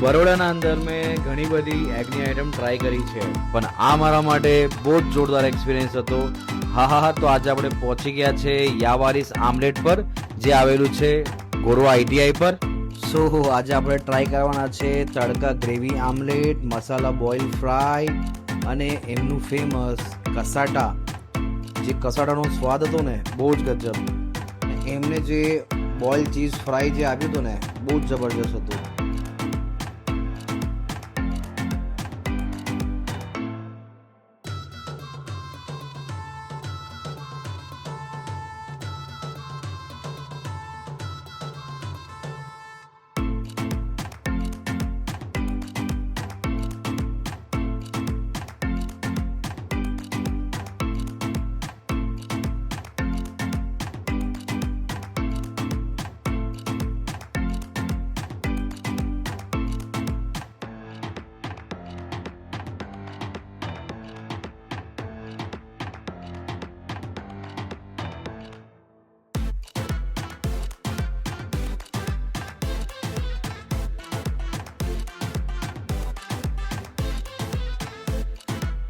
બરોડાના અંદર મેં ઘણી બધી એગની આઈટમ ટ્રાય કરી છે, પણ આ મારા માટે બહુ જ જોરદાર એક્સપિરિયન્સ હતો. હા, તો આજે આપણે પહોંચી ગયા છે યાવારીસ આમલેટ પર, જે આવેલું છે ગોરવા ITI પર. સો આજે આપણે ટ્રાય કરવાના છે તડકા ગ્રેવી આમલેટ, મસાલા બોઇલ ફ્રાય અને એમનું ફેમસ કસાટા. જે કસાટાનો સ્વાદ હતો ને બહુ જ ગજબ. એમને જે બોઇલ ચીઝ ફ્રાય જે આપ્યું હતું ને બહુ જ જબરજસ્ત હતું.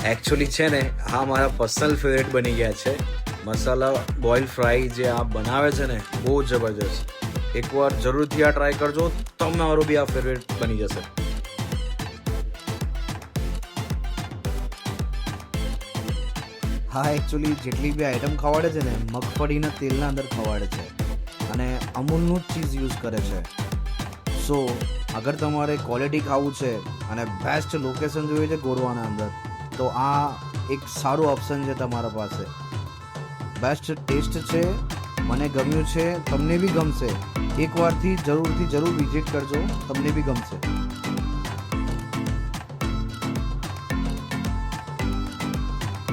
એકચ્યુઅલી છે ને આ મારા પર્સનલ ફેવરેટ બની ગયા છે. મસાલા બોઇલ ફ્રાય જે આ બનાવે છે ને બહુ જબરજસ્ત. એકવાર જરૂરથી આ ટ્રાય કરજો, તમારું બી આ ફેવરેટ બની જશે. હા, એકચ્યુઅલી જેટલી બી આઈટમ ખવાડે છે ને મગફળીના તેલના અંદર ખવાડે છે અને અમૂલનું જ ચીઝ યુઝ કરે છે. સો અગર તમારે ક્વોલિટી ખાવું છે અને બેસ્ટ લોકેશન જોઈએ છે ગોરવાના અંદર, તો આ એક સારું ઓપ્શન છે તમારા પાસે. બેસ્ટ ટેસ્ટ છે, મને ગમ્યું છે, તમને બી ગમશે. એકવારથી જરૂર વિઝિટ કરજો, તમને બી ગમશે.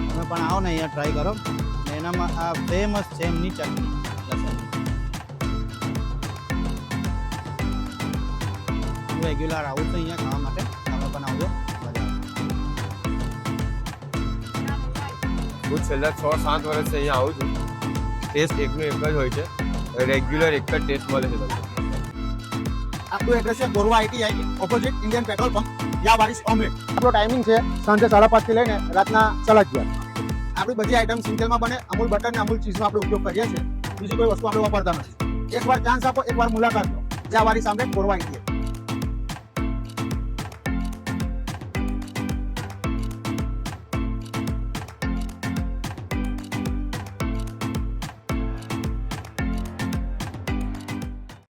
તમે પણ આવો ને અહીંયા ટ્રાય કરો. એનામાં આ ફેમસ છે એમની ચટણી લસણ. રેગ્યુલર આવું છું અહીંયા ખાવા માટે, તમે પણ આવજો. હું છેલ્લા 6-7 વર્ષથી અહીંયા આવું છું. ટેસ્ટ એકનો એક જ હોય છે, રેગ્યુલર એક જ ટેસ્ટ મળે છે તમને. આપણું એડ્રેસ છે Gorwa ITI opposite Indian petrol pump, યાવારીસ ઓમલેટ. આપણો ટાઈમિંગ છે સાંજે 5:30 થી લઈને રાતના 11:30. આપણી બધી આઈટમ સિંગલમાં બને. અમૂલ બટર અને અમૂલ ચીઝનો આપણે ઉપયોગ કરીએ છીએ. બીજી કોઈ વસ્તુ આપણે વાપરતા નથી. એકવાર ચાન્સ આપો, એકવાર મુલાકાત લો. યાવારીસ આમલેટ, ગોરવા ITI.